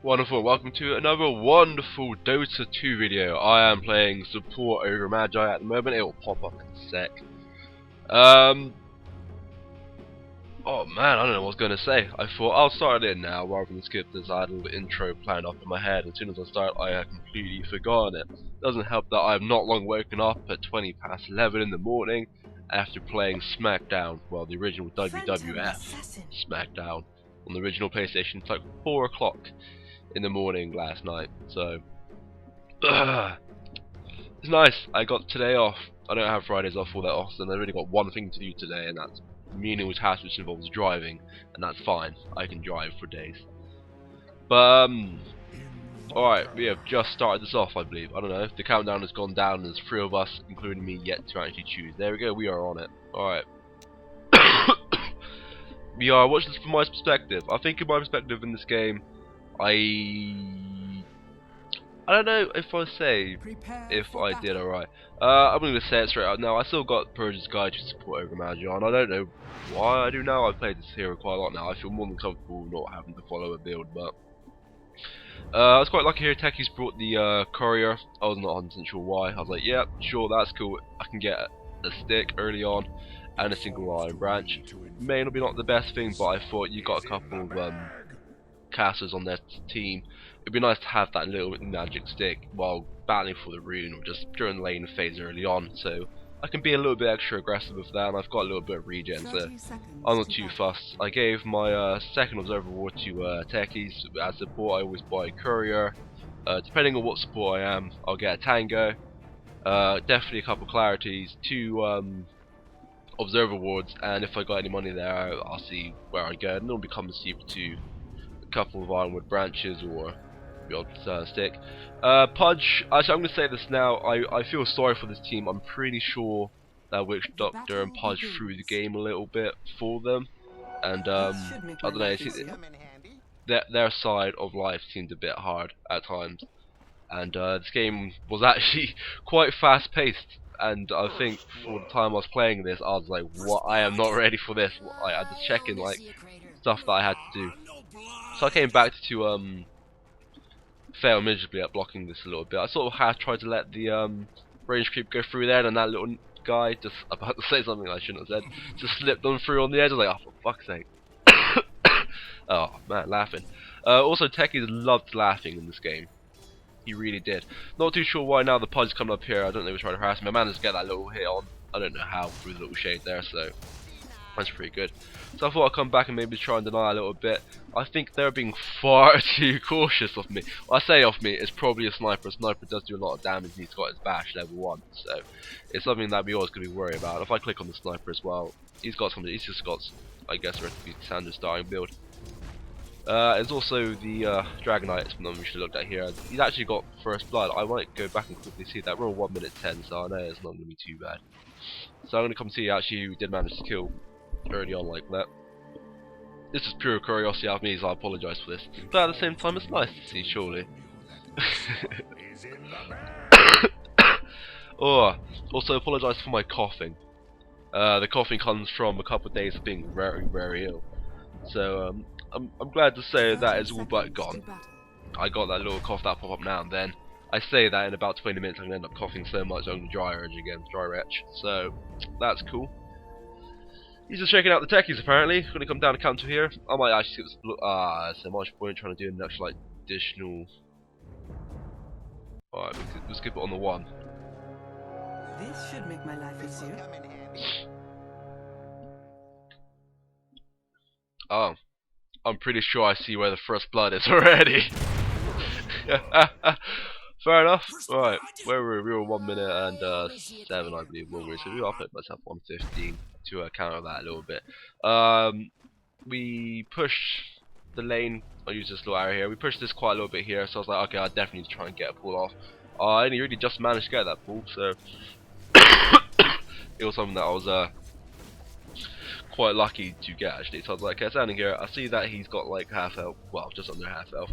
Wonderful, welcome to another wonderful Dota 2 video. I am playing support Ogre Magi at the moment. It will pop up in a sec. Oh man, I don't know what I was going to say. I thought I'll start it now rather than skip this. I had a little intro planned up in my head. As soon as I start, I had completely forgotten it. Doesn't help that I have not long woken up at 20 past 11 in the morning after playing SmackDown. Well, the original WWF SmackDown on the original PlayStation. It's like 4 o'clock in the morning last night, so it's nice. I got today off. I don't have Fridays off all that often. I've only got one thing to do today, and that's meaningless task which involves driving, and that's fine. I can drive for days. But alright, we have just started this off, I believe. I don't know, the countdown has gone down and there's 3 of us, including me, yet to actually choose. There we go, we are on it. Alright. We are, watch this from my perspective. I think in my perspective in this game, I don't know if I say if I did alright. I'm going to say it straight out now. I still got Purge's Guide to support Ogre Magi on. I don't know why I do now. I've played this hero quite a lot now. I feel more than comfortable not having to follow a build, but I was quite lucky here. Techies brought the courier. I was not 100% sure why. I was like, yeah, sure, that's cool. I can get a stick early on and a single iron branch. May not be not the best thing, but I thought you got a couple of casters on their team. It'd be nice to have that little magic stick while battling for the rune or just during the lane phase early on, so I can be a little bit extra aggressive with that, and I've got a little bit of regen, so I'm not too fussed. I gave my second observer ward to techies. As support I always buy a courier. Depending on what support I am, I'll get a tango, definitely a couple clarities, 2 observer wards, and if I got any money there I'll see where I go, and it'll become a super 2 couple of ironwood branches or the odd stick. Pudge, actually I'm going to say this now, I feel sorry for this team. I'm pretty sure that Witch Doctor and Pudge threw the game a little bit for them, and I don't know, their side of life seemed a bit hard at times, and this game was actually quite fast paced, and I think for the time I was playing this I was like, what, I am not ready for this. I had to check in like stuff that I had to do. So I came back to fail miserably at blocking this a little bit. I sort of had tried to let the range creep go through there, and that little guy, just about to say something I shouldn't have said, just slipped on through on the edge. I was like, oh, for fuck's sake. Oh man, laughing. Also, Techies loved laughing in this game. He really did. Not too sure why now the Pudge coming up here. I don't know if he's trying to harass me. I managed to get that little hit on. I don't know how, through the little shade there, so that's pretty good. So I thought I'd come back and maybe try and deny a little bit. I think they're being far too cautious of me. Well, I say of me, it's probably a sniper. A sniper does do a lot of damage and he's got his bash level 1. So it's something that we always going to be worried about. If I click on the sniper as well, he's just got, I guess, a standard starting build. There's also the Dragonite, it's one we should have looked at here. He's actually got first blood. I might go back and quickly see that. We're on 1 minute 10, so I know it's not going to be too bad. So I'm going to come see actually who did manage to kill early on like that. This is pure curiosity out of me, so I apologise for this. But at the same time, it's nice to see, surely. Oh, also apologise for my coughing. The coughing comes from a couple of days of being very, very ill. So I'm glad to say that is all but gone. I got that little cough that pop up now and then. I say that in about 20 minutes I'm going to end up coughing so much I'm going to dry urge again, dry retch. So that's cool. He's just checking out the techies apparently. Gonna come down to counter here. I might actually skip this. So much point trying to do an actual like additional. Alright, we'll skip it on the 1. This should make my life easier. Oh, I'm pretty sure I see where the first blood is already. Fair enough. Alright, where were we? We were 1 minute and 7, I believe. So I'll put myself 1:15 to counter that a little bit. We pushed the lane. I'll use this little arrow here. We pushed this quite a little bit here, so I was like, okay, I definitely need to try and get a pull off. I only really just managed to get that pull, so it was something that I was quite lucky to get actually. So I was like, okay, standing here, I see that he's got like half health, well, just under half health.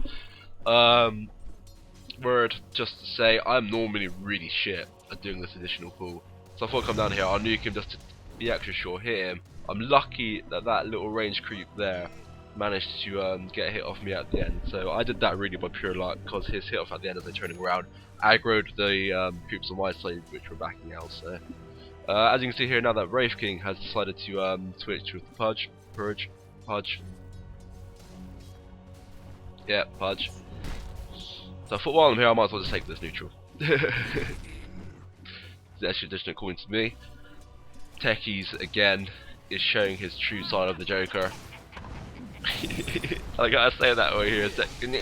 Word, just to say, I'm normally really shit at doing this additional pull. So I thought I'd come down here, I'll nuke him just to be extra sure, hit him. I'm lucky that that little range creep there managed to get a hit off me at the end. So I did that really by pure luck, because his hit off at the end as I turning around aggroed the troops on my side, which were backing out. So as you can see here now, that Wraith King has decided to switch with Pudge. Yeah, Pudge. So I thought while I'm here I might as well just take this neutral. The extra addition according to me. Techies again is showing his true side of the Joker. I gotta say that way here a second.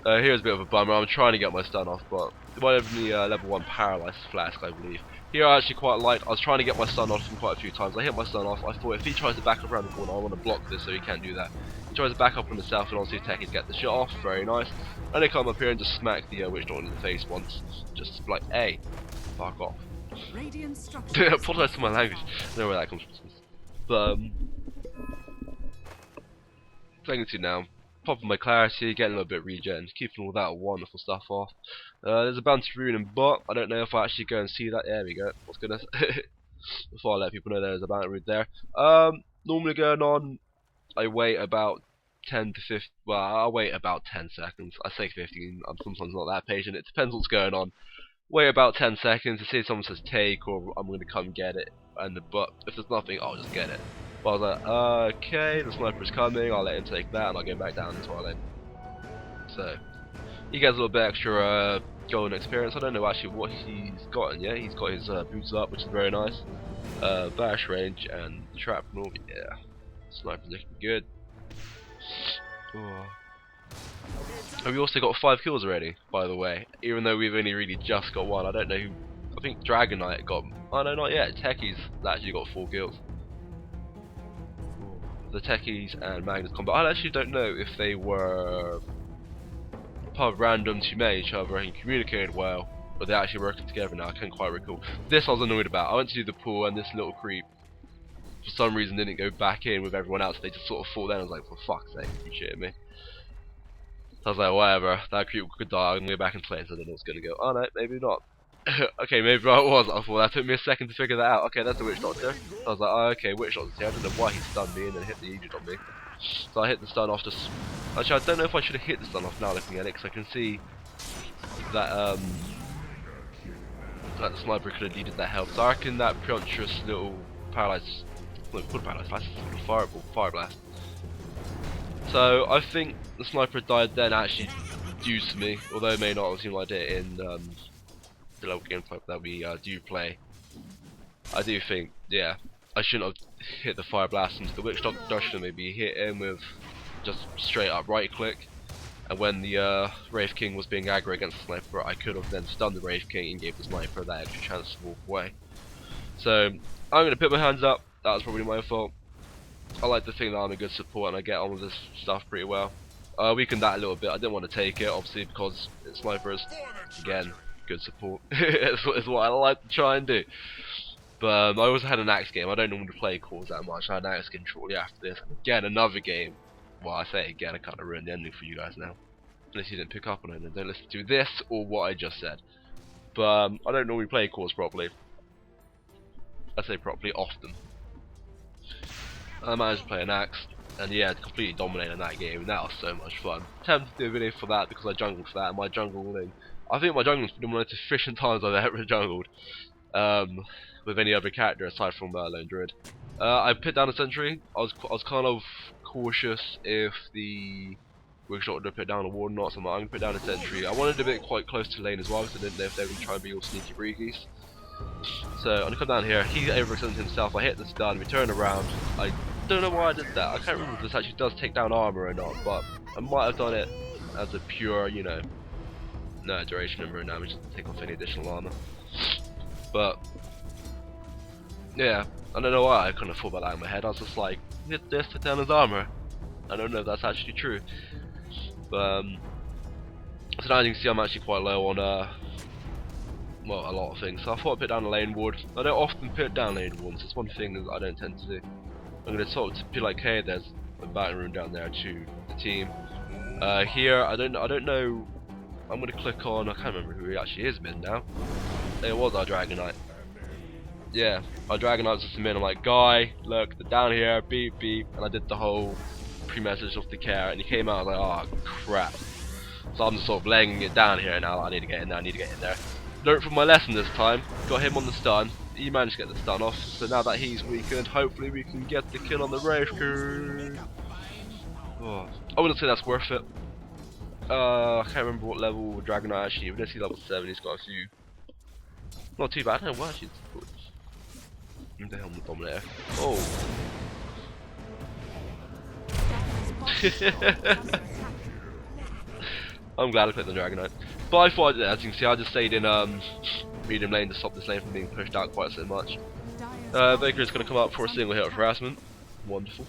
Here's a bit of a bummer. I'm trying to get my stun off, but one of the level 1 paralyzed flask, I believe. Here I actually quite like. I was trying to get my stun off him quite a few times. I hit my stun off. I thought if he tries to back up around the corner, I want to block this so he can't do that. He tries to back up on himself, and obviously Techies get the shot off. Very nice. And they come up here and just smack the Witch Doctor in the face once. Just like, hey, fuck off. I apologise for my language. I don't know where that comes from. But playing to now, popping my clarity, getting a little bit of regen, keeping all that wonderful stuff off. There's a bounty rune in bot. I don't know if I actually go and see that. There we go. What's goodness. Before I let people know there's a bounty rune there. Normally going on, I wait about 10 to 15. Well, I'll wait about 10 seconds. I say 15. I'm sometimes not that patient. It depends what's going on. Wait about 10 seconds to see if someone says take, or I'm going to come get it. But if there's nothing, I'll just get it. But I was like, okay, the sniper's coming, I'll let him take that, and I'll go back down as well then. So, he gets a little bit extra golden experience. I don't know actually what he's gotten yet. He's got his boots up, which is very nice. Bash range and shrapnel, yeah. Sniper's looking good. Oh. And we also got 5 kills already, by the way. Even though we've only really just got 1. I don't know who. I think Dragon Knight got. Oh no, not yet. Techies actually got 4 kills. The Techies and Magnus combat. I actually don't know if they were part of randoms who met each other and communicated well, or they actually working together now. I can't quite recall. This I was annoyed about. I went to do the pool and this little creep for some reason didn't go back in with everyone else. They just sort of fought then. I was like, for fuck's sake, you shitting me? So I was like, whatever, that creep could die, I'm gonna go back and play, so I don't know what's gonna go. Oh no, maybe not. Okay, maybe I was. I thought that took me a second to figure that out. Okay, that's the Witch Doctor. So I was like, oh, okay, Witch Doctor's here. I don't know why he stunned me and then hit the Egypt on me. So I hit the stun off just. Actually, I don't know if I should have hit the stun off now looking at it, because I can see that that the sniper could have needed that help. So I reckon that preemptuous little paralyzed. No, called paralyzed blast. It's fire blast. So I think the sniper died then actually due to me, although it may not have seemed like it in the local gameplay that we do play. I do think, yeah, I shouldn't have hit the fire blast into the Witch Doctor. Should maybe hit him with just straight up right click. And when the Wraith King was being aggro against the sniper, I could have then stunned the Wraith King and gave the sniper that extra chance to walk away. So I'm going to put my hands up. That was probably my fault. I like to think that I'm a good support and I get on with this stuff pretty well. Weakened that a little bit. I didn't want to take it, obviously, because it's snipers. Again, good support. It's what I like to try and do. But I also had an axe game. I don't normally play cores that much. I had an axe game shortly after this. Again, another game. Well, I say again, I kind of ruined the ending for you guys now. Unless you didn't pick up on it, then don't listen to this or what I just said. But I don't normally play cores properly. I say properly often. I managed to play an axe, and yeah, completely dominated that game, and that was so much fun. Tempted to do a video for that because I jungled for that, and my jungling, I think my jungling's been one of the most efficient times I've ever jungled, with any other character aside from Lone Druid. I put down a sentry. I was kind of cautious if the Witch Doctor put down a ward or not, so I'm going to put down a sentry. I wanted a bit quite close to lane as well, because I didn't know if they were going to try and be all sneaky breegies. So I'm going to come down here, he overextended himself, I hit the stun, we turn around. I don't know why I did that. I can't remember if this actually does take down armor or not, but I might have done it as a pure, you know, no duration number and damage to take off any additional armor. But yeah, I don't know why I couldn't have thought about that in my head. I was just like, hit this, take down his armor. I don't know if that's actually true. But so now as you can see, I'm actually quite low on well, a lot of things. So I thought I'd put down a lane ward. I don't often put down lane wards. It's one thing that I don't tend to do. I'm going to talk to be like, hey, there's a battle room down there to the team. Here, I don't know. I'm going to click on. I can't remember who he actually is mid now. It was our Dragon Knight. Yeah, our Dragon Knight was just a mid. I'm like, guy, look, they're down here, beep beep, and I did the whole pre-message off the care, and he came out. I was like, oh crap. So I'm just sort of laying it down here now. I need to get in there. I need to get in there. Learned from my lesson this time. Got him on the stun. He managed to get the stun off. So now that he's weakened, hopefully we can get the kill on the Wraith King. Oh, I wouldn't say that's worth it. I can't remember what level Dragonite actually. Let's see level 7. He's got a few. Not too bad. I don't know what actually. The Helmet Dominator. Oh. I'm glad I put the Dragonite. But I thought, as you can see, I just stayed in medium lane to stop this lane from being pushed out quite so much. Baker is going to come up for a single hit of harassment. Wonderful.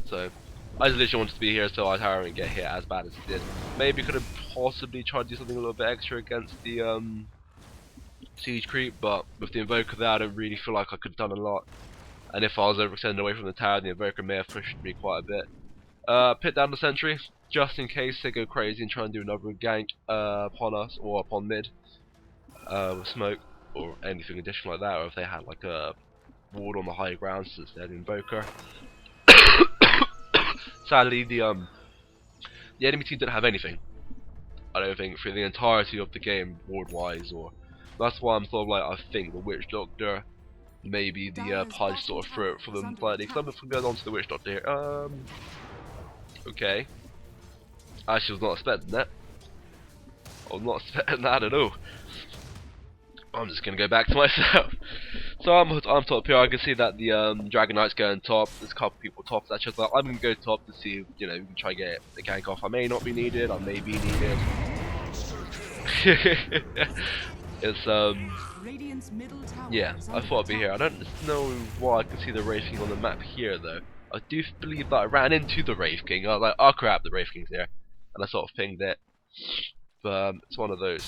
So, I just literally wanted to be here so I wouldn't get hit as bad as he did. Maybe could have possibly tried to do something a little bit extra against the siege creep, but with the Invoker there, I don't really feel like I could have done a lot. And if I was overextended away from the tower, the Invoker may have pushed me quite a bit. Pit down the sentry, just in case they go crazy and try and do another gank upon us, or upon mid, with smoke, or anything additional like that, or if they had like a ward on the high ground since they're the Invoker. Sadly, the enemy team didn't have anything, I don't think, for the entirety of the game, ward-wise, or... That's why I'm sort of like, I think the Witch Doctor, maybe the Pudge sort of threw it for them slightly, because I'm going on to the Witch Doctor here. Okay. I actually was not expecting that. I was not expecting that at all. I'm just gonna go back to myself. So I'm top here. I can see that the Dragonite's going top. There's a couple people top. That's just like, I'm gonna go top to see if, you know, we can try and get the gank off. I may not be needed. I may be needed. It's yeah. I thought I'd be here. I don't know why I can see the Wraith King on the map here though. I do believe that I ran into the Wraith King. I was like, oh crap, the Wraith King's here, and I sort of pinged it. But it's one of those.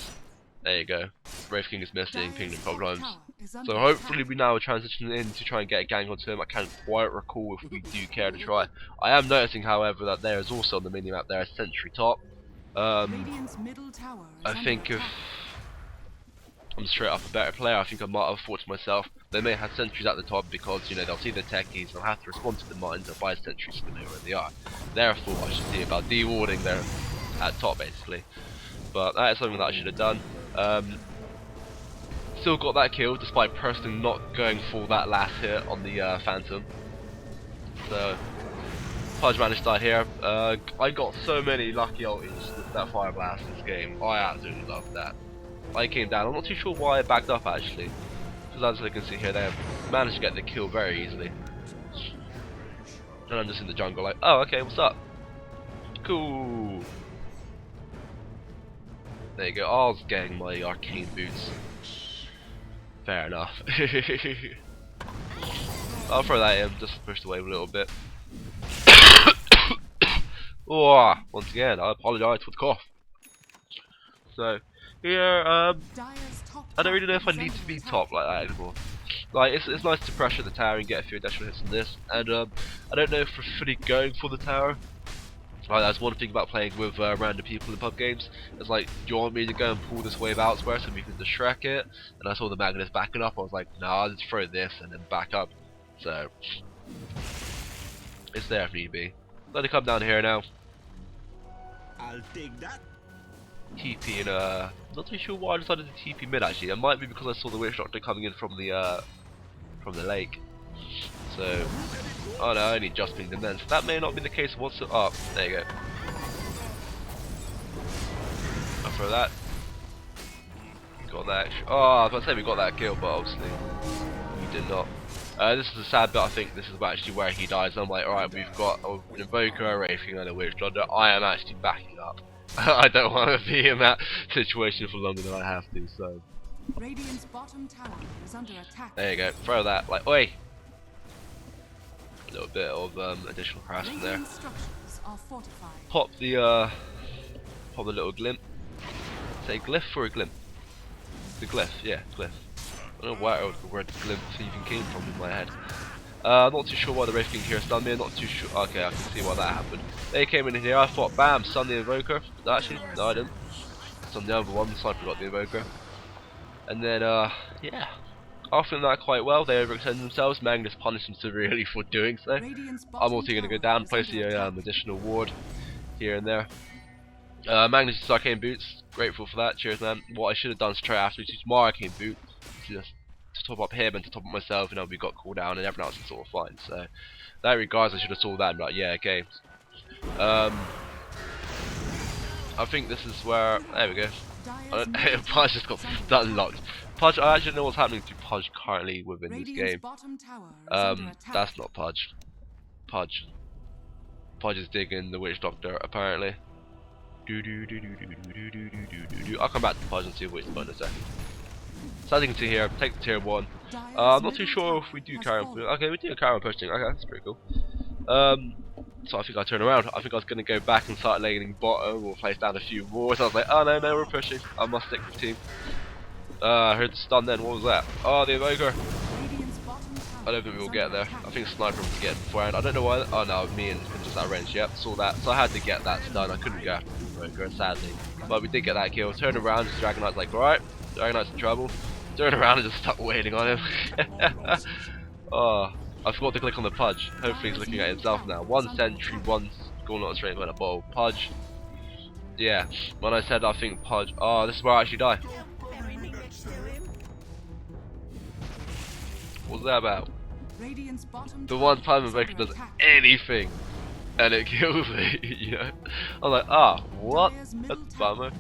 There you go. Wraith King is missing, pinging problems. So hopefully we now transition in to try and get a gang onto him. I can't quite recall if we do care to try. I am noticing, however, that there is also on the mini map there a sentry top. I think if I'm straight up a better player, I think I might have thought to myself, they may have sentries at the top because, you know, they'll see the techies, they'll have to respond to the mines, they'll buy sentries to know where they are. Therefore, I should see about de-warding there at top, basically. But that is something that I should have done. Still got that kill, despite personally not going for that last hit on the Phantom. So, Pudge managed to die here. I got so many lucky ulties with that Fire Blast this game. I absolutely loved that. I came down. I'm not too sure why I backed up actually, because as you can see here, they managed to get the kill very easily. And I'm just in the jungle like, oh okay, what's up? Cool. There you go. I was getting my arcane boots. Fair enough. I'll throw that in, just pushed away a little bit. Oh, once again, I apologise for the cough. So, here, I don't really know if I need to be top like that anymore. Like, it's nice to pressure the tower and get a few additional hits on this, and I don't know if we're fully going for the tower. Like, that's one thing about playing with random people in pub games. It's like, do you want me to go and pull this wave out where so we can just shrek it? And I saw the Magnus backing up, I was like, nah, I'll just throw this and then back up. So, it's there if need be. Let it come down here now. I'll take that. TP in not too sure why I decided to TP mid actually. It might be because I saw the Witch Doctor coming in from the lake. So, oh no, I only just pinged him then. So that may not be the case. What's it? Oh, there you go. I'll throw that. Got that. Oh, I was about to say we got that kill, but obviously we did not. This is a sad bit. I think this is actually where he dies. I'm like, alright, we've got an Invoker, a Wraith King, and a Witch Doctor. I am actually backing up. I don't want to be in that situation for longer than I have to. So. Radiant's bottom tower is under attack. There you go. Throw that. Like, oi. A little bit of additional harassment there. Pop the little glint. Say glyph or a glimp? The glyph, yeah, glyph. I don't know where the word glimp even came from in my head. Not too sure why the Wraith King here stunned me. Not too sure. Okay, I can see why that happened. They came in here. I thought, bam, stun the Invoker. Actually, no, I didn't. Stun the other one. The sniper got the Invoker. And then, yeah, after that quite well. They overextended themselves. Magnus punished them severely for doing so. I'm also going to go down, place the additional ward here and there. Magnus used arcane boots. Grateful for that. Cheers, man. What I should have done straight after is use more arcane boots to top up him and to top up myself. You know, we got cooldown and everyone else is sort of fine. So, that regards, I should have saw that and be like, yeah, okay. I think this is where. There we go. Pudge just got that unlocked. Pudge, I actually know what's happening to Pudge currently within this game. That's not Pudge. Pudge is digging the witch doctor apparently. I'll come back to Pudge and see what he's doing in a second. So as you can see here, take the tier 1. I'm not too sure if we do carry on. Okay, we do carry on pushing. Okay, that's pretty cool. So I think I'll turn around. I think I was going to go back and start laning bottom or place down a few more. So I was like, oh no, we're pushing. I must stick with team. I heard the stun then. What was that? Oh, the Ogre. I don't think we will get there. I think Sniper will get beforehand. I don't know why. Oh no, me and him just out of range. Yep, saw that. So I had to get that stun. I couldn't go after the Ogre, sadly. But we did get that kill. Turn around, just Dragonite's like, alright. Dragonite's in trouble. Turn around and just start waiting on him. Oh, I forgot to click on the Pudge. Hopefully he's looking at himself now. 1 sentry, 1 going on straight with a bow. Pudge. Yeah, when I said I think Pudge. Oh, this is where I actually die. What's that about? The one time Invoker does anything and it kills me, you know? I'm like, what? That's a bummer.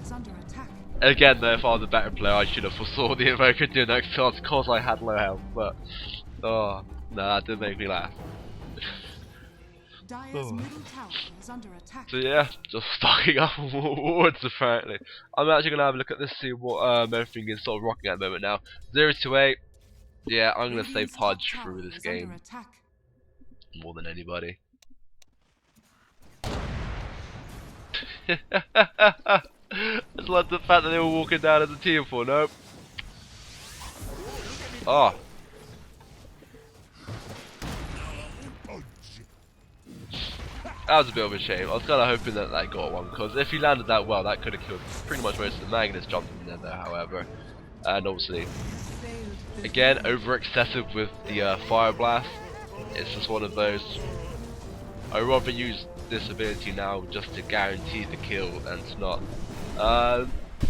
Again though, if I was a better player I should have foresaw the Invoker doing that because I had low health, but oh, no, that did make me laugh. Oh. So yeah, just stocking up on more wards apparently. I'm actually going to have a look at this, see what everything is sort of rocking at the moment now. 0 to 8. Yeah, I'm going to say Pudge through this game. More than anybody. I just love the fact that they were walking down as a team for nope. Oh. That was a bit of a shame. I was kind of hoping that that got one, because if he landed that well, that could have killed pretty much most of the Magnus jumped in there, however. And obviously, again, over excessive with the Fire Blast. It's just one of those. I'd rather use this ability now just to guarantee the kill and to not.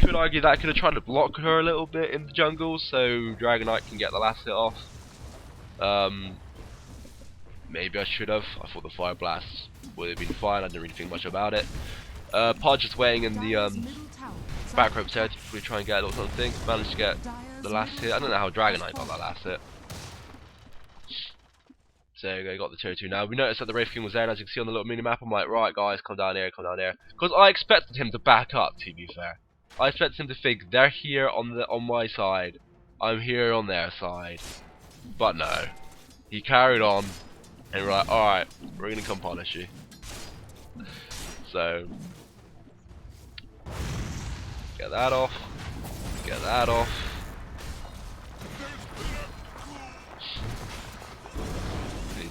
Could argue that I could have tried to block her a little bit in the jungle so Dragonite can get the last hit off. Maybe I should have. I thought the Fire Blast would have been fine. I didn't really think much about it. Pod just waiting in the back rope there to probably try and get a little something. Managed to get the last hit. I don't know how Dragonite got that last hit. So there you go, got the tier 2 now. We noticed that the Wraith King was there, and as you can see on the little mini map, I'm like, right guys, come down here, come down here. Because I expected him to back up, to be fair. I expected him to think, they're here on my side, I'm here on their side. But no. He carried on, and we're like, alright, we're gonna come punish you. So, get that off, get that off.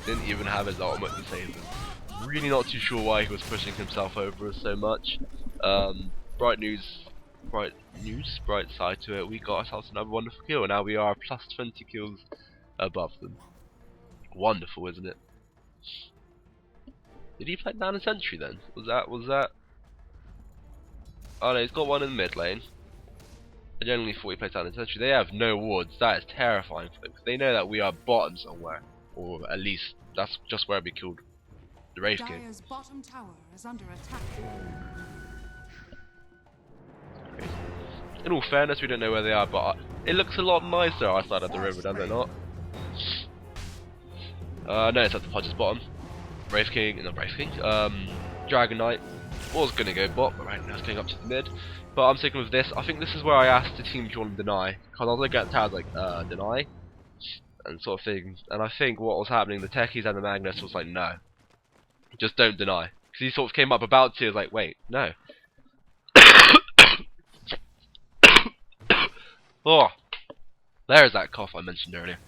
Didn't even have his ultimate to save him. Really not too sure why he was pushing himself over so much. Bright side to it, we got ourselves another wonderful kill, and now we are plus 20 kills above them. Wonderful, isn't it? Did he play down a sentry then? Was that? Oh no, he's got one in the mid lane. I generally thought he played down a sentry. They have no wards. That is terrifying for them, because they know that we are bottom somewhere. Or at least that's just where we killed the Wraith King. Bottom tower is under attack. In all fairness, we don't know where they are, but it looks a lot nicer our side of the river, does it not? No, it's at the Podge's bottom. Wraith King, not Wraith King. Dragonite was gonna go bot, but right now it's going up to the mid. But I'm sticking with this. I think this is where I asked the team if you want to deny, because I was looking at the tower like, deny. And sort of thing, and I think what was happening, the techies and the Magnus was like, no, just don't deny, because he sort of came up about to, was like, wait, no. Oh, there's that cough I mentioned earlier.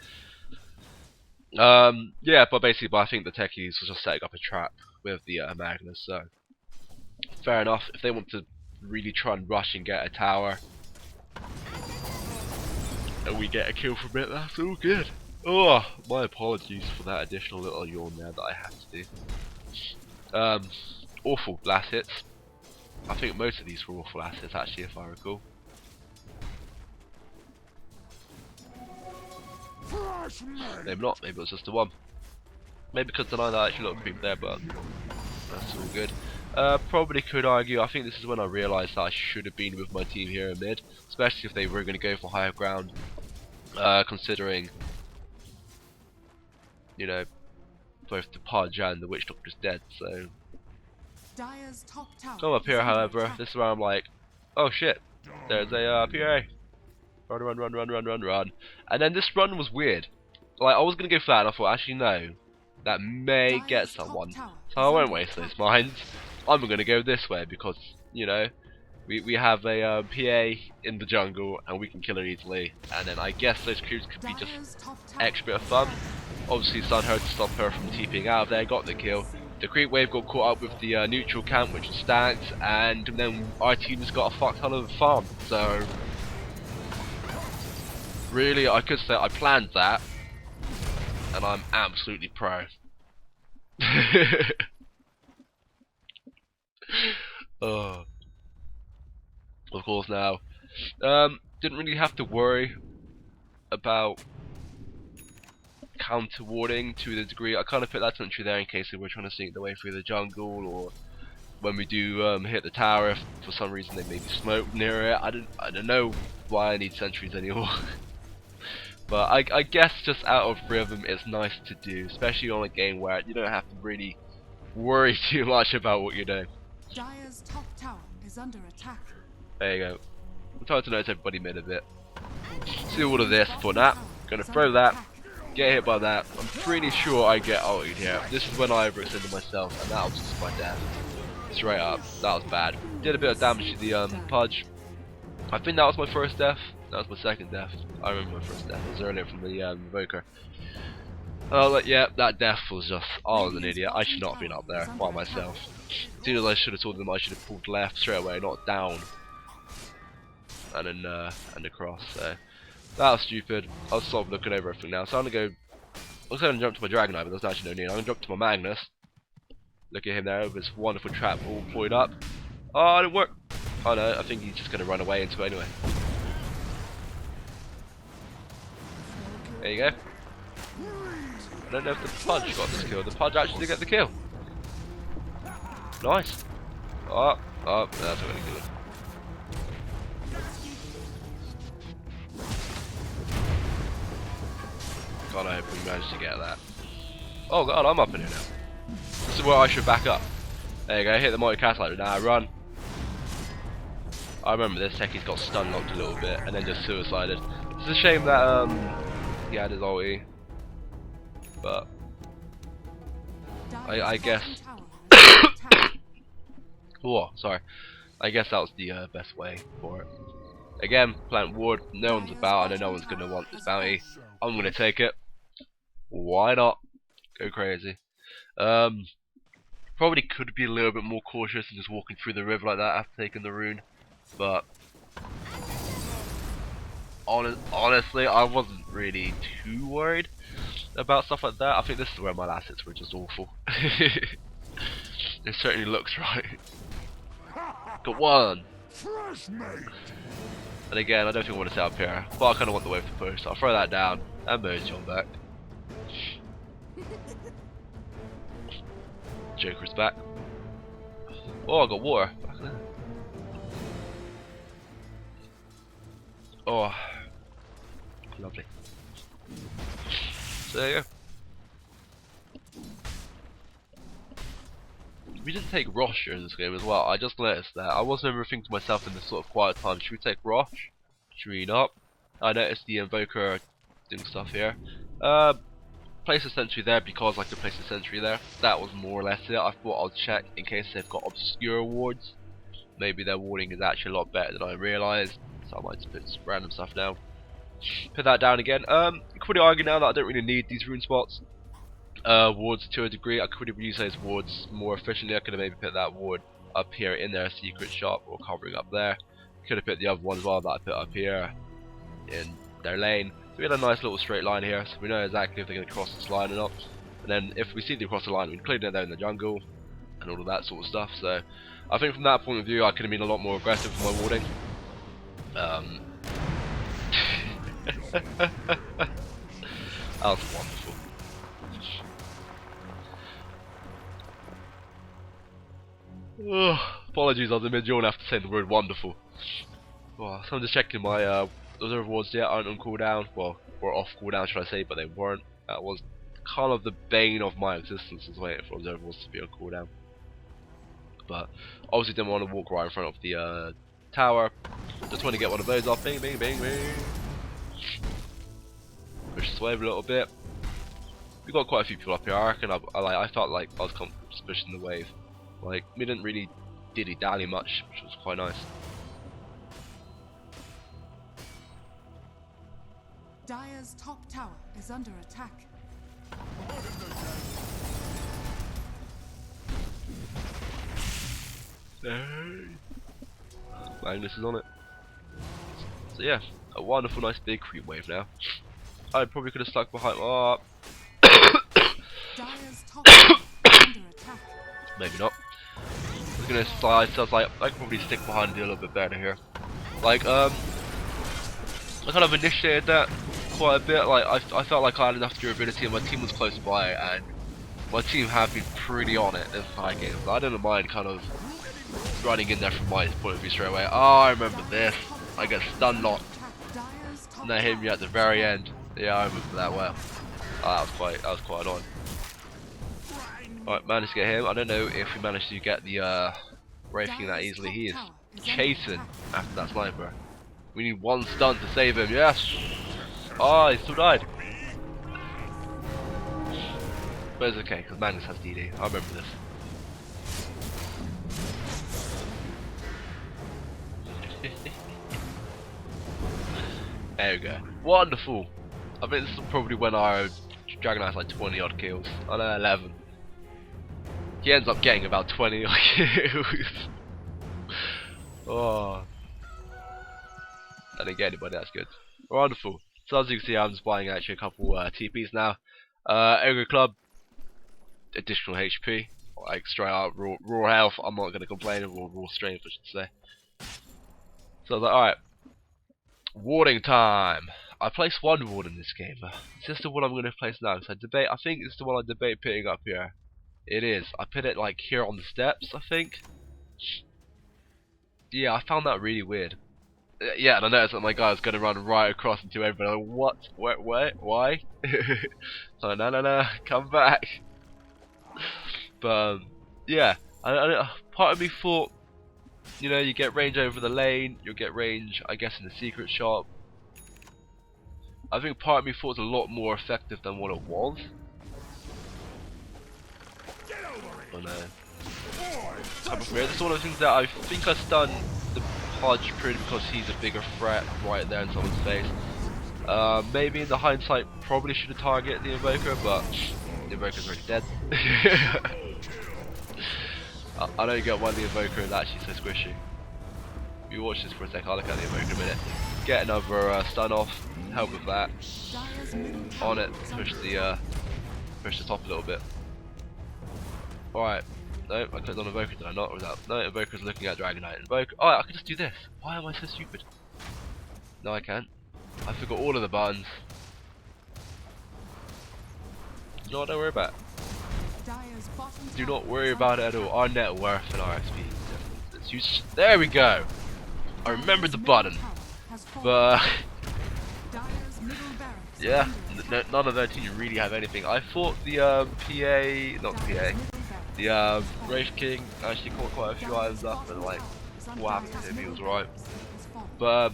Yeah, but basically, I think the techies was just setting up a trap with the Magnus, so fair enough. If they want to really try and rush and get a tower, and we get a kill from it, that's all good. Oh, my apologies for that additional little yawn there that I had to do. Awful last hits. I think most of these were awful last hits actually, if I recall. Maybe not, maybe it was just the one. Maybe because the line that actually looked creep there, but that's all good. Probably could argue, I think this is when I realised that I should have been with my team here in mid, especially if they were going to go for higher ground, considering, you know, both the Pudge and the Witch Doctor's dead, so... Come up here, however, this is where I'm like, oh shit, there's a PA. Run. And then this run was weird. Like, I was going to go for that and I thought, actually no, that may get someone, so I won't waste those mines. I'm going to go this way because, you know, we have a PA in the jungle and we can kill her easily, and then I guess those creeps could be just extra bit of fun. Obviously Sun heard to stop her from TPing out of there, got the kill. The creep wave got caught up with the neutral camp, which was stacked, and then our team's got a fuck ton of farm, so really I could say I planned that, and I'm absolutely pro. Oh. Of course now, didn't really have to worry about counter warding to the degree. I kind of put that sentry there in case they were trying to sneak their way through the jungle, or when we do hit the tower, if for some reason they maybe smoke near it. I don't know why I need sentries anymore. But I guess just out of rhythm it's nice to do, especially on a game where you don't have to really worry too much about what you're doing. Dire's top tower is under attack. There you go. I'm trying to notice everybody mid a bit. See all of this for that. Gonna throw that. Get hit by that. I'm pretty sure I get ulted here. This is when I overextended myself, and that was just my death. Straight up. That was bad. Did a bit of damage to the Pudge. I think that was my first death. That was my second death. I remember my first death. It was earlier from the Invoker. But yeah, that death was just... I was an idiot. I should not have been up there by myself. As soon as I should have told them, I should have pulled left straight away, not down. And then and across. So that was stupid. I'll stop looking over everything now. So I'm gonna go. I was gonna jump to my Dragon Eye, but there's actually no need. I'm gonna jump to my Magnus. Look at him there with his wonderful trap all deployed up. Oh, it didn't work. Oh no, I think he's just gonna run away into it anyway. There you go. I don't know if the Pudge got this kill. The Pudge actually did get the kill. Nice. Oh, that's not gonna kill him. God, I hope we managed to get that. Oh god, I'm up in here now. This is where I should back up. There you go, hit the multi-catalyzer, now run. I remember this, Techi's got stun locked a little bit and then just suicided. It's a shame that he had his ulti. But I guess oh, sorry. I guess that was the best way for it. Again, plant ward, no one's about, I know no one's gonna want this bounty. I'm gonna take it. Why not? Go crazy. Probably could be a little bit more cautious and just walking through the river like that after taking the rune, but honestly, I wasn't really too worried about stuff like that. I think this is where my last hits were just awful. It certainly looks right. Got one. And again, I don't think I want to set up here, but I kind of want the wave to push, so I'll throw that down and merge on back. Joker's back. Oh, I got water. Back there. Oh, lovely. So there you go. We didn't take Rosh in this game as well. I just noticed that. I was never thinking to myself in this sort of quiet time, should we take Rosh? Should we not? I noticed the Invoker doing stuff here. Place a sentry there because I could place a sentry there. That was more or less it. I thought I'd check in case they've got obscure wards. Maybe their warding is actually a lot better than I realised. So I might just put some random stuff down. Put that down again. You could argue now that I don't really need these rune spots. Wards to a degree. I could have used those wards more efficiently. I could have maybe put that ward up here in their secret shop or covering up there. Could have put the other one as well that I put up here in their lane. So we had a nice little straight line here, so we know exactly if they're going to cross this line or not. And then if we see them cross the line, we can clear them there in the jungle and all of that sort of stuff. So I think from that point of view, I could have been a lot more aggressive with my warding. That was wonderful. Apologies, I was in mid-yawn after saying the word wonderful. So I'm just checking my those rewards yet aren't on cooldown. Well, were off cooldown, should I say, but they weren't. That was kind of the bane of my existence, was waiting for those rewards to be on cooldown. But obviously didn't want to walk right in front of the tower. Just want to get one of those off. Bing, bing, bing, bing. Push this wave a little bit. We got quite a few people up here. I reckon I felt like I was comfortable just pushing the wave. Like, we didn't really dilly-dally much, which was quite nice. Dire's top tower is under attack. Magnus is on it. So yeah, a wonderful, nice big creep wave now. I probably could have stuck behind. Oh. Dire's top tower is under attack. Maybe not. I was gonna slide, so I was like, I could probably stick behind you a little bit better here. Like, I kind of initiated that quite a bit. Like, I felt like I had enough durability, and my team was close by, and my team have been pretty on it this entire game. So I didn't mind kind of running in there from my point of view straight away. Oh, I remember this. I get stun locked, and they hit me at the very end. Yeah, I remember that well. Oh, that was quite annoying. Alright, managed to get him. I don't know if we managed to get the Wraith King that easily. He is chasing after that sniper. We need one stun to save him. Yes. Oh, he still died. But it's okay, because Magnus has DD. I remember this. There we go. Wonderful. I think this is probably when our Dragon has like 20 odd kills. I know 11. He ends up getting about 20 odd kills. Oh. I didn't get anybody, that's good. Wonderful. So as you can see, I'm just buying actually a couple TPs now. Ogre Club, additional HP, like straight out raw health. I'm not going to complain, or raw strength, I should say. So I was like, alright, warding time. I placed one ward in this game. Is this the one I'm going to place now? Because I think it's the one I debate putting up here. It is. I put it like here on the steps, I think. Yeah, I found that really weird. Yeah, and I noticed that my guy was going to run right across into everybody. Like, what? Wait, why? So no, come back. But yeah, part of me thought, you know, you get range over the lane, you'll get range, I guess, in the secret shop. I think part of me thought it was a lot more effective than what it was. But no. This is one of the things that I think I stunned the Hodge purely because he's a bigger threat right there in someone's face. Maybe in the hindsight, probably should have targeted the Invoker, but the Invoker's already dead. I don't get why the Invoker is actually so squishy. If you watch this for a sec, I'll look at the Invoker in a minute. Get another stun off, help with that. On it, push the top a little bit. Alright. No, I clicked on Invoker, did I not? Or was that? No, Invoker's looking at Dragonite. Invoker. Oh, I can just do this. Why am I so stupid? No, I can't. I forgot all of the buttons. You know what, don't worry about it. Do not worry about it at all. Our net worth and our XP. There we go! I remembered the button. But yeah, none of their team really have anything. I thought the the Wraith King actually caught quite a few items up, and like, what happened to him, he was right. But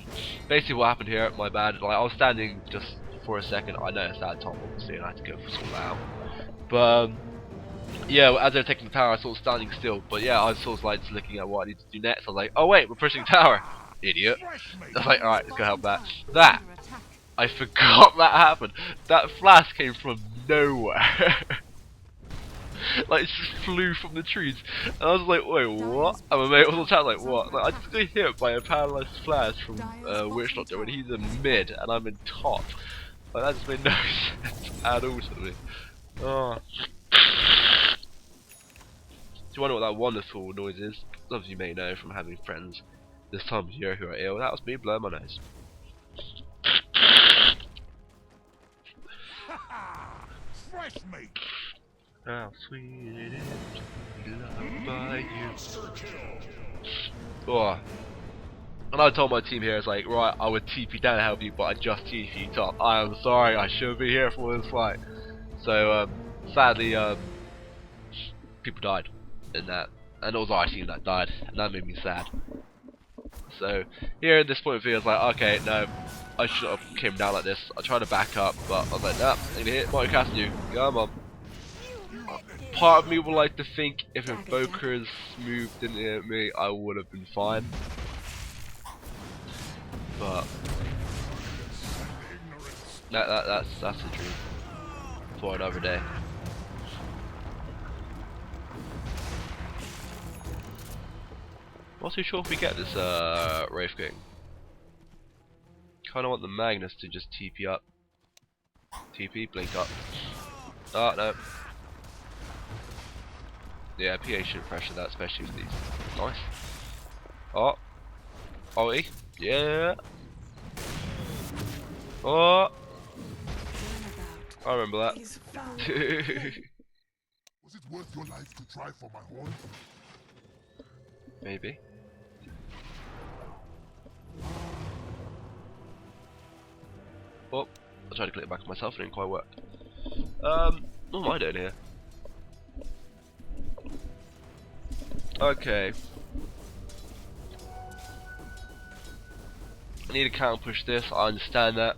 basically what happened here, my bad, like I was standing just for a second, I noticed that top obviously and I had to go for sort that out. But yeah, as they were taking the tower, I was sort of standing still, but yeah, I was sort of like just looking at what I need to do next. I was like, oh wait, we're pushing the tower, idiot. I was like, alright, let's go help that. That, I forgot that happened. That flash came from nowhere. like it just flew from the trees, and I was like, wait, what? And my mate was on chat like, what? Like, I just got hit by a paralyzed flash from Witch Doctor when he's in mid and I'm in top. Like, that just made no sense at all to me. Oh. Do you wonder what that wonderful noise is? Some of you may know from having friends this time of year who are ill. That was me blowing my nose. Fresh meat. How sweet it is to be loved by you. Oh. And I told my team here, it's like, right, I would TP down to help you, but I just TP top. I am sorry, I should be here for this fight. So, sadly, people died in that. And it was our team that died, and that made me sad. So, here at this point of view, I was like, okay, no, I should have came down like this. I tried to back up, but I was like, nah, I'm gonna hit multicast you. Come on. Part of me would like to think if Invoker's move didn't hit me, I would have been fine. But that's a dream for another day. Not too sure if we get this Wraith King. Kinda want the Magnus to just TP up. TP, blink up. Oh no. Yeah, PA shouldn't pressure that, especially with these. Nice. Oh. Ollie. Yeah. Oh. I remember that. Was it worth your life to try for my horn? Maybe. Oh, I tried to click it back on myself, it didn't quite work. What am I doing here? Okay. I need to counter push this, I understand that.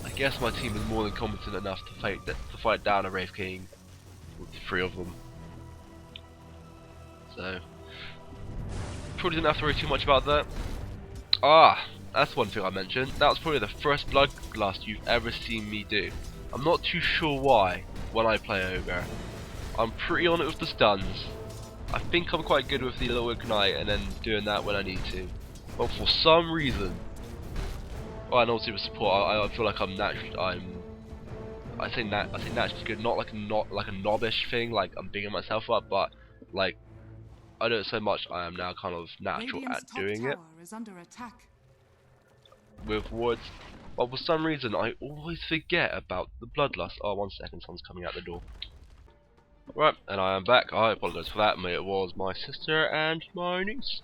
I guess my team is more than competent enough to fight down a Wraith King with the 3 of them. So probably didn't have to worry too much about that. Ah, that's one thing I mentioned. That was probably the first Bloodlust you've ever seen me do. I'm not too sure why when I play Ogre. I'm pretty on it with the stuns. I think I'm quite good with the little ignite and then doing that when I need to. But for some reason, and also with support, I feel like I'm naturally I say naturally good, not like a knobbish thing, like I'm bigging myself up, but like I do it so much I am now kind of natural at doing it with wards. But for some reason I always forget about the Bloodlust. Oh, 1 second, someone's coming out the door. Right, and I am back. I apologise for that. It was my sister and my niece.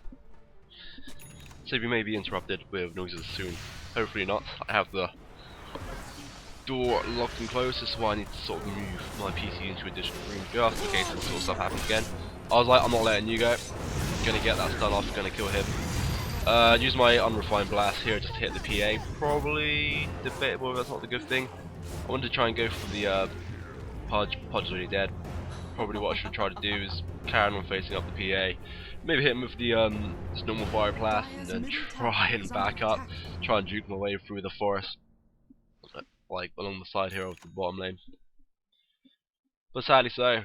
So we may be interrupted with noises soon. Hopefully not. I have the door locked and closed. This is why I need to sort of move my PC into a different room just in case this sort of stuff happens again. I was like, I'm not letting you go. I'm gonna get that stun off, gonna kill him. Use my unrefined blast here just to hit the PA. Probably debatable if that's not the good thing. I wanted to try and go for the Pudge. Pudge is already dead. Probably what I should try to do is carry on facing up the PA. Maybe hit him with the just normal fire blast and then try and back up. Try and juke my way through the forest. Like along the side here of the bottom lane. But sadly I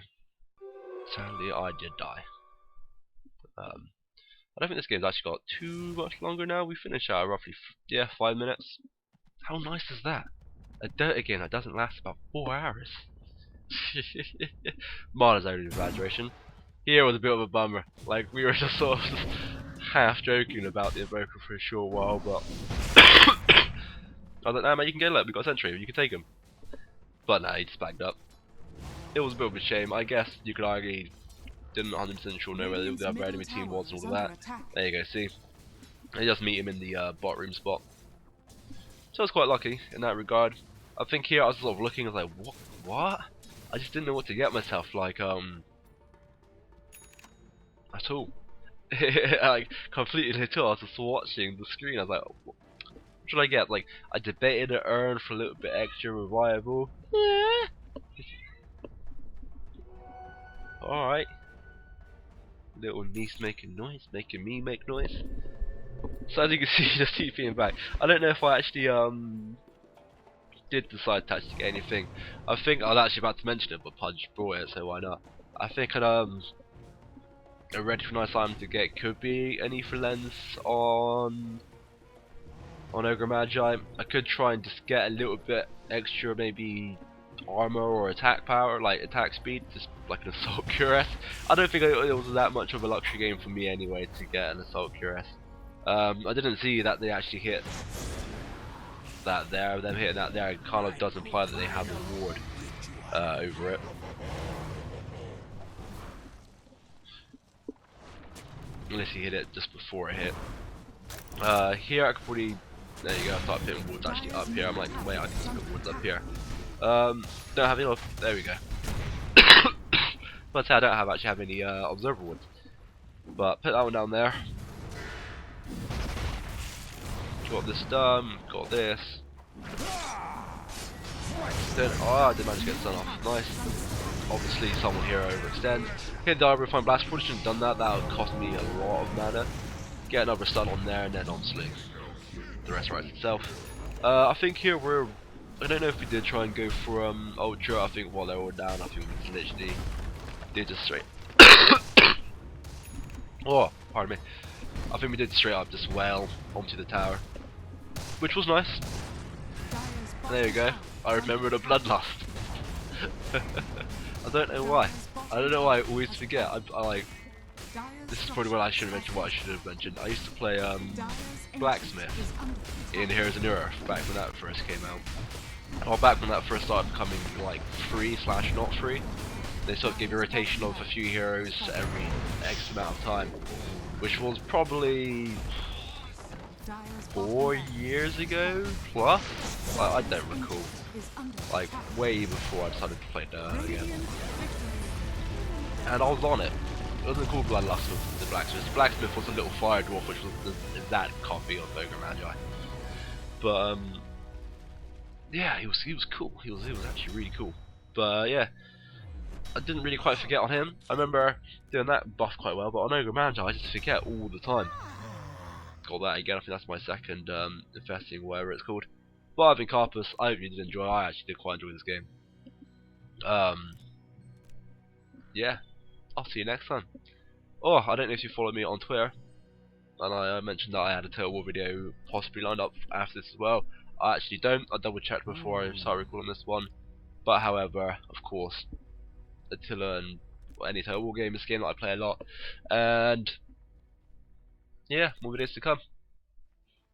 did die. I don't think this game's actually got too much longer now. We finished at roughly 5 minutes. How nice is that? A DOTA game that doesn't last about 4 hours. Minus only exaggeration. Here was a bit of a bummer. Like we were just sort of half joking about the Invoker for a short while, but I was like, nah man, you can get it, we got a sentry, you can take him. But nah, he just backed up. It was a bit of a shame. I guess you could argue he didn't 100% sure know where the other enemy team was and all of that. There you go, see. They just meet him in the bot room spot. So I was quite lucky in that regard. I think here I was sort of looking, I was like, what? I just didn't know what to get myself, like, at all. Like, completely lit up. I was just watching the screen, I was like, what should I get? Like, I debated to earn for a little bit extra revival. Alright. Little niece making noise, making me make noise. So as you can see, just TPing back. I don't know if I actually did decide to actually get anything, I think I was actually about to mention it, but Pudge brought it, so why not? I think a really nice item to get could be an ether lens on Ogre Magi. I could try and just get a little bit extra, maybe armor or attack power, like attack speed, just like an assault cuirass. I don't think it was that much of a luxury game for me anyway to get an assault cuirass. I didn't see that they actually hit that there. Them hitting that there kind of does imply that they have a reward over it. Unless you hit it just before it hit. Here I could probably, there you go, I start hitting wards actually up here. I'm like, wait, I can just put wards up here. Don't have any, there we go. But I don't actually have any observer wards. But put that one down there. Got this done, got this. Then, oh, I did manage to get stun off. Nice. Obviously, someone here overextends. Hit the Armor Fine Blast. Probably shouldn't have done that. That would cost me a lot of mana. Get another stun on there, and then obviously the rest writes itself. I think here we're. I don't know if we did try and go for Ultra. I think while they're all down, I think we literally did just straight. Oh, pardon me. I think we did straight up just well onto the tower, which was nice. There you go. I remember the bloodlust. I don't know why. I don't know why I always forget. I like. This is probably what I should have mentioned. What I should have mentioned. I used to play Blacksmith in Heroes and Earth back when that first came out. Or back when that first started becoming like free/not free. They sort of give you a rotation of a few heroes every X amount of time, which was probably 4 years ago plus. I don't recall. Like way before I decided to play DOTA again. And I was on it. It wasn't called Bloodlust with the Blacksmith. The Blacksmith was a little fire dwarf, which was the exact copy of Ogre Magi. But yeah, he was cool. He was actually really cool. But yeah, I didn't really quite forget on him. I remember doing that buff quite well, but on Ogre Magi I just forget all the time. Got that again. I think that's my second infesting, whatever it's called. But I've been Carpus. I hope you did enjoy. I actually did quite enjoy this game. Yeah, I'll see you next time. Oh, I don't know if you followed me on Twitter, and I mentioned that I had a Total War video possibly lined up after this as well. I actually don't. I double checked before I started recording this one. But however, of course, Attila and any Total War game is a game that I play a lot, and yeah, more videos to come.